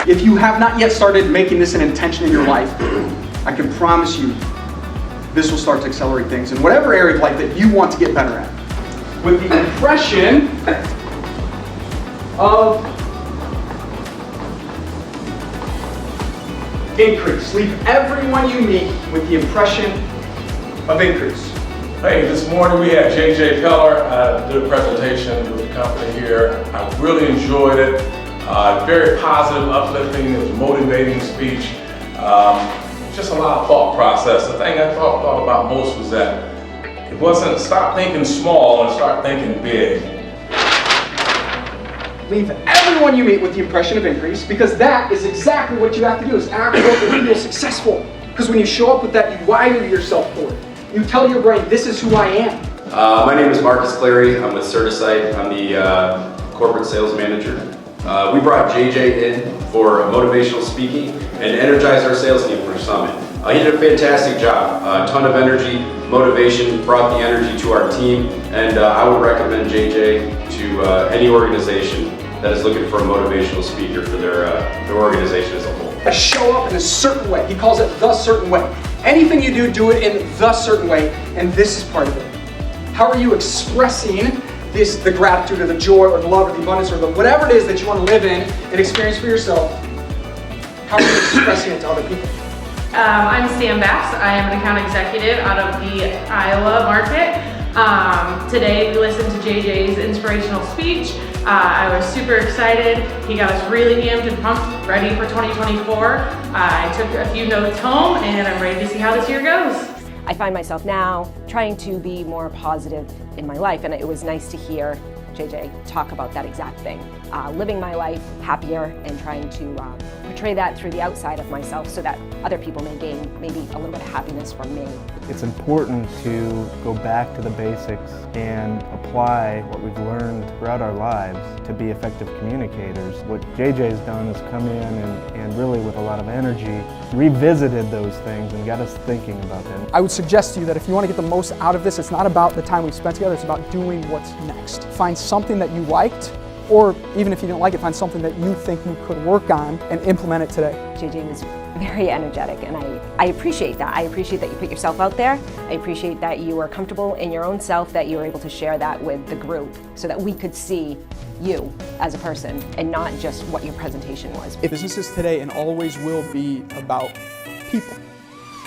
If you have not yet started making this an intention in your life, I can promise you this will start to accelerate things in whatever area of life that you want to get better at. With the impression of increase. Leave everyone you meet with the impression of increase. Hey, this morning we had JJ Peller do a presentation with the company here. I really enjoyed it. Very positive, uplifting, it was a motivating speech. Just a lot of thought process. The thing I thought about most was that it wasn't stop thinking small and start thinking big. Leave everyone you meet with the impression of increase, because that is exactly what you have to do, is act what will feel successful. Because when you show up with that, you wire yourself for it. You tell your brain, this is who I am. My name is Marcus Cleary. I'm with Certisite. I'm the corporate sales manager. We brought JJ in for motivational speaking and energized our sales team for Summit. He did a fantastic job. A ton of energy, motivation, brought the energy to our team, and I would recommend JJ to any organization that is looking for a motivational speaker for their organization as a whole. Show up in a certain way. He calls it the certain way. Anything you do, do it in the certain way, and this is part of it. How are you expressing the gratitude or the joy or the love or the abundance or whatever it is that you want to live in and experience for yourself? How are you expressing it to other people? I'm Sam Bass. I am an account executive out of the Iowa market. Today we listened to JJ's inspirational speech. I was super excited. He got us really amped and pumped, ready for 2024. I took a few notes home and I'm ready to see how this year goes. I find myself now trying to be more positive in my life, and it was nice to hear JJ talk about that exact thing. Living my life happier and trying to portray that through the outside of myself so that other people may gain maybe a little bit of happiness from me. It's important to go back to the basics and apply what we've learned throughout our lives to be effective communicators. What JJ has done is come in and really with a lot of energy revisited those things and got us thinking about them. I would suggest to you that if you want to get the most out of this, it's not about the time we've spent together, it's about doing what's next. Find something that you liked, or even if you didn't like it, find something that you think you could work on and implement it today. JJ was very energetic, and I appreciate that. I appreciate that you put yourself out there. I appreciate that you are comfortable in your own self, that you were able to share that with the group so that we could see you as a person and not just what your presentation was. Businesses today and always will be about people.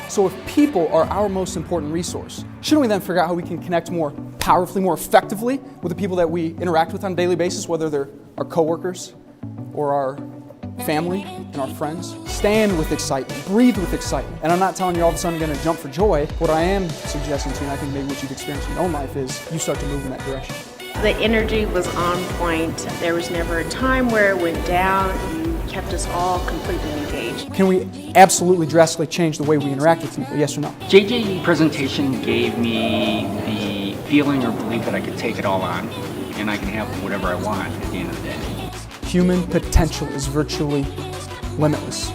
So if people are our most important resource, shouldn't we then figure out how we can connect more powerfully, more effectively with the people that we interact with on a daily basis, whether they're our coworkers or our family and our friends? Stand with excitement, breathe with excitement. And I'm not telling you all of a sudden you're going to jump for joy. What I am suggesting to you, and I think maybe what you've experienced in your own life, is you start to move in that direction. The energy was on point. There was never a time where it went down. You kept us all completely engaged. Can we absolutely drastically change the way we interact with people? Yes or no? JJ's presentation gave me the feeling or belief that I could take it all on and I can have whatever I want at the end of the day. Human potential is virtually limitless.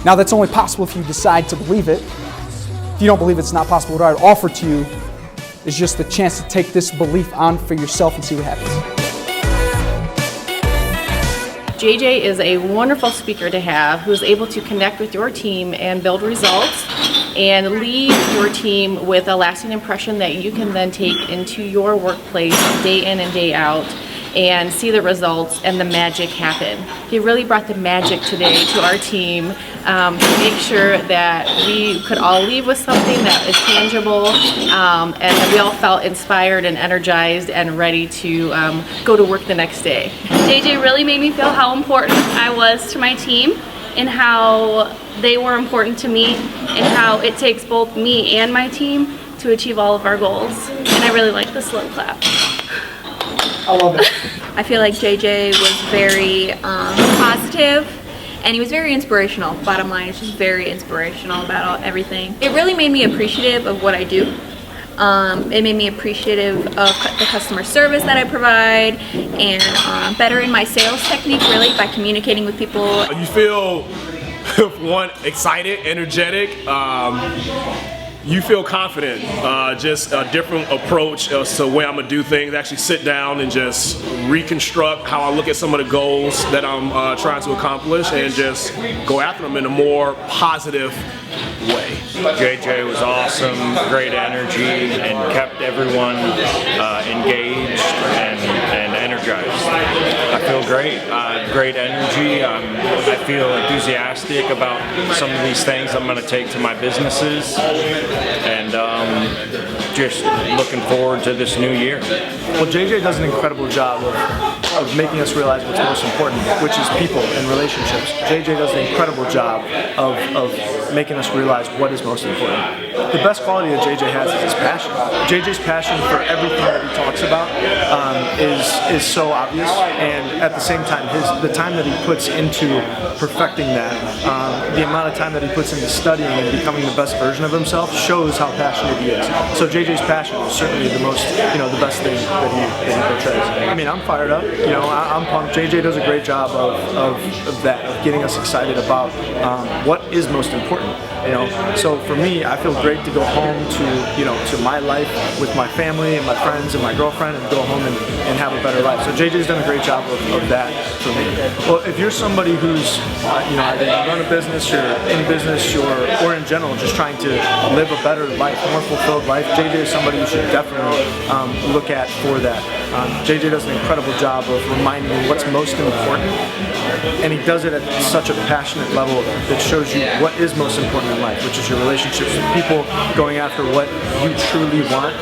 Now that's only possible if you decide to believe it. If you don't believe it's not possible, what I would offer to you is just the chance to take this belief on for yourself and see what happens. JJ is a wonderful speaker to have who's able to connect with your team and build results and leave your team with a lasting impression that you can then take into your workplace day in and day out and see the results and the magic happen. He really brought the magic today to our team to make sure that we could all leave with something that is tangible and that we all felt inspired and energized and ready to go to work the next day. JJ really made me feel how important I was to my team and how they were important to me and how it takes both me and my team to achieve all of our goals. And I really like the slow clap. I love it. I feel like JJ was very positive and he was very inspirational. Bottom line, it's just very inspirational about everything. It really made me appreciative of what I do. It made me appreciative of the customer service that I provide and better in my sales technique, really, by communicating with people. You feel, one, excited, energetic, you feel confident, just a different approach as to where I'm gonna do things, actually sit down and just reconstruct how I look at some of the goals that I'm trying to accomplish and just go after them in a more positive way. JJ was awesome, great energy, and kept everyone engaged and energized. I feel great, great energy. I feel enthusiastic about some of these things I'm going to take to my businesses, and just looking forward to this new year. Well, JJ does an incredible job of making us realize what's most important, which is people and relationships. JJ does an incredible job of making us realize what is most important. The best quality that JJ has is his passion. JJ's passion for everything that he talks about is so obvious, and at the same time, the time that he puts into perfecting that, the amount of time that he puts into studying and becoming the best version of himself shows how passionate he is. So JJ's passion is certainly the most, the best thing that he portrays. I mean, I'm fired up. I'm pumped. JJ does a great job of that, of getting us excited about what is most important. So for me, I feel great to go home to my life with my family and my friends and my girlfriend, and go home and have a better life. So JJ's done a great job of that for me. Well, if you're somebody who's either run a business, you're in business, or in general just trying to live a better life, more fulfilled life, JJ is somebody you should definitely look at for that. JJ does an incredible job of reminding you what's most important, and he does it at such a passionate level that shows you what is most important in life, which is your relationships with people, going after what you truly want,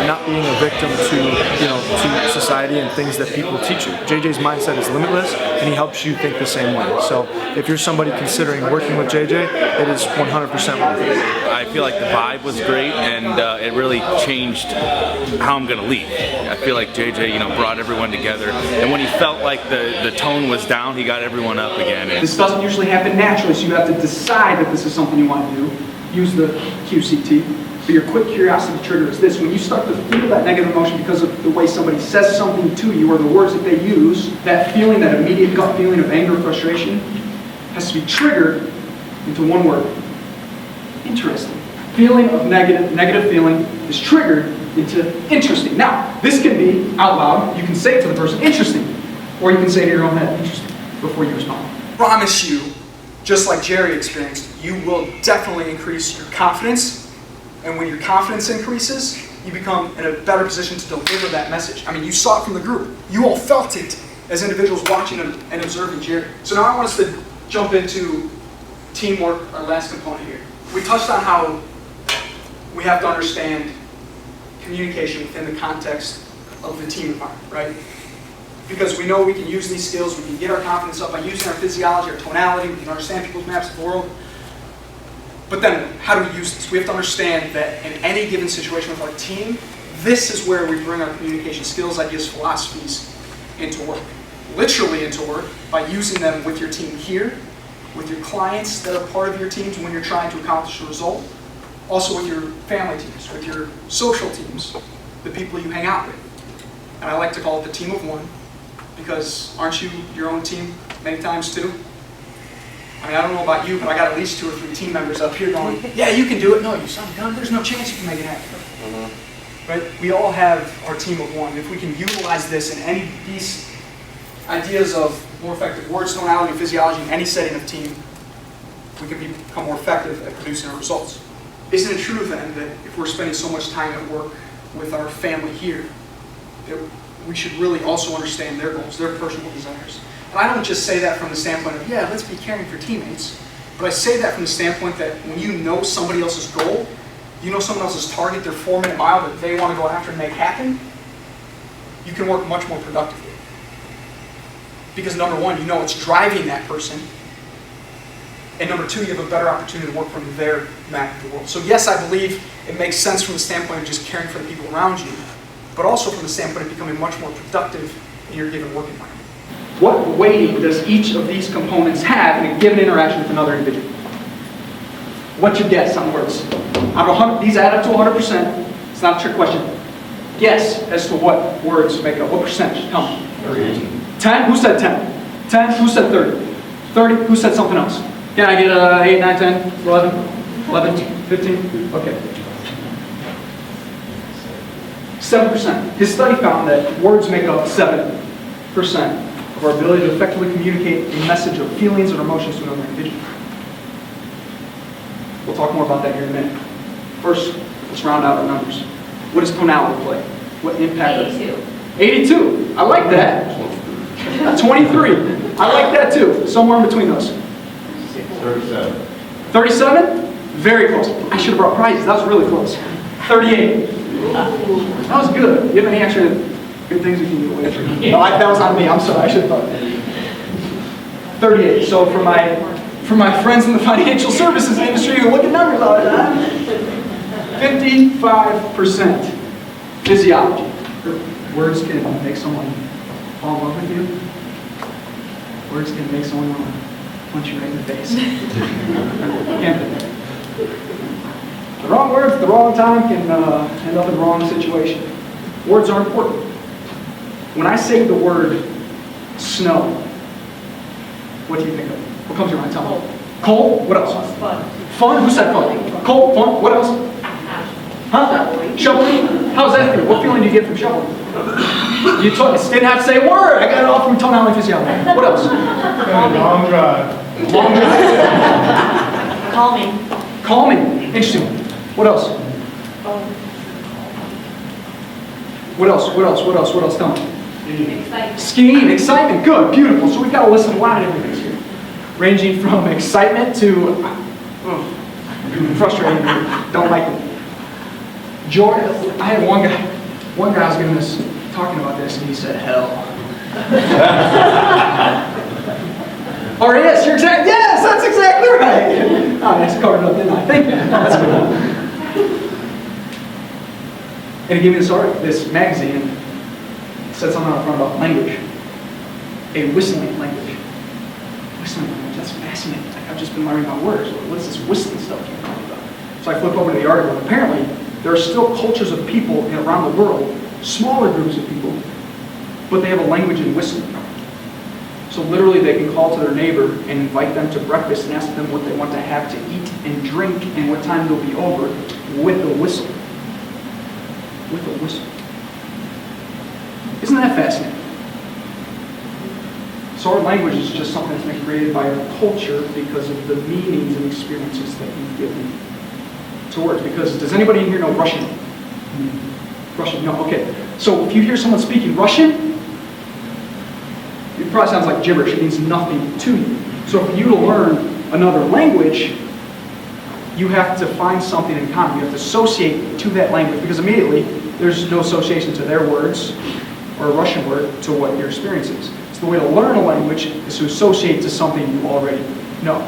not being a victim to society and things that people teach you. JJ's mindset is limitless, and he helps you think the same way. So if you're somebody considering working with JJ, it is 100% worth it. I feel like the vibe was great, and it really changed how I'm going to lead. I feel like JJ, brought everyone together, and when he felt like the tone was down, he got everyone up again. This doesn't usually happen naturally, so you have to decide that this is something you want to do. Use the QCT. But your quick curiosity trigger is this: when you start to feel that negative emotion because of the way somebody says something to you or the words that they use, that feeling, that immediate gut feeling of anger, frustration, has to be triggered into one word: interesting. Feeling of negative feeling is triggered into interesting. Now, this can be out loud. You can say it to the person, interesting. Or you can say it in your own head, interesting, before you respond. Promise you, just like Jerry experienced, you will definitely increase your confidence. And when your confidence increases, you become in a better position to deliver that message. I mean, you saw it from the group. You all felt it as individuals watching and observing Jerry. So now I want us to jump into teamwork, our last component here. We touched on how we have to understand communication within the context of the team environment, right? Because we know we can use these skills, we can get our confidence up by using our physiology, our tonality, we can understand people's maps of the world. But then, how do we use this? We have to understand that in any given situation with our team, this is where we bring our communication skills, ideas, philosophies into work. Literally into work, by using them with your team here, with your clients that are part of your teams when you're trying to accomplish a result, also with your family teams, with your social teams, the people you hang out with. And I like to call it the team of one, because aren't you your own team many times too? I mean, I don't know about you, but I got at least 2 or 3 team members up here going, yeah, you can do it. No, you son of a gun, there's no chance you can make it happen. Right? We all have our team of one. If we can utilize this in any of these ideas of more effective words, tonality, physiology, in any setting of team, we can become more effective at producing our results. Isn't it true then that if we're spending so much time at work with our family here, that we should really also understand their goals, their personal desires? And I don't just say that from the standpoint of, yeah, let's be caring for teammates, but I say that from the standpoint that when you know somebody else's goal, you know someone else's target, their 4-minute mile that they want to go after and make happen, you can work much more productively. Because number one, you know it's driving that person, and number two, you have a better opportunity to work from their map of the world. So yes, I believe it makes sense from the standpoint of just caring for the people around you, but also from the standpoint of becoming much more productive in your given work environment. What weighting does each of these components have in a given interaction with another individual? What's your guess on words? Out of 100, these add up to 100%. It's not a trick question. Guess as to what words make up. What percentage? Tell me. 10? Who said 10? 10? Who said 30? 30? Who said something else? Can I get 8, 9, 10, 11, 15? Okay. 7%. His study found that words make up 7% of our ability to effectively communicate a message of feelings or emotions to another individual. We'll talk more about that here in a minute. First, let's round out our numbers. What does tonality play? What impact? 82. I like that. 23. I like that too. Somewhere in between those. 37. 37? Very close. I should have brought prizes. That was really close. 38. That was good. Do you have any extra good things we can do away from? No, that was on me. I'm sorry. I should have thought. 38. So for my friends in the financial services industry who look at numbers all the time, 55% physiology. Words can make someone fall in love with you. Words can make someone want to punch you right in the face. The wrong words at the wrong time can end up in the wrong situation. Words are important. When I say the word snow, what do you think of? What comes to your mind? Tell me. Cold? What else? Fun. Fun? Who said fun? Cold? Fun? What else? Huh? Shoveling? How's that feel? What feeling do you get from shoveling? You didn't have to say a word. I got it all from tonality and physiology. What else? Long drive. Long drive. Calming. Calming. Interesting. What else? What else? What else? What else? What else? Tell me. Excitement. Skiing. Excitement. Good. Beautiful. So we've got to listen to a lot of different things here. Ranging from excitement to frustrating. Don't like it. Joy. I had one guy I was giving this, talking about this, and he said, hell. Or yes, yes, that's exactly right. Oh, I just covered it up, didn't I? Thank you. That's good. And he gave me this magazine, and said something on the front about language. A whistling language. Whistling language, that's fascinating. I've just been learning about words. What's this whistling stuff you're talking about? So I flip over to the article, and apparently, there are still cultures of people around the world, smaller groups of people, but they have a language in whistling. So literally they can call to their neighbor and invite them to breakfast and ask them what they want to have to eat and drink and what time they'll be over with a whistle. With a whistle. Isn't that fascinating? So our language is just something that's been created by our culture because of the meanings and experiences that we've given to words. Because does anybody in here know Russian? Russian? No. Okay. So if you hear someone speaking Russian, it probably sounds like gibberish. It means nothing to you. So for you to learn another language, you have to find something in common. You have to associate to that language because immediately there's no association to their words or a Russian word to what your experience is. So the way to learn a language is to associate to something you already know.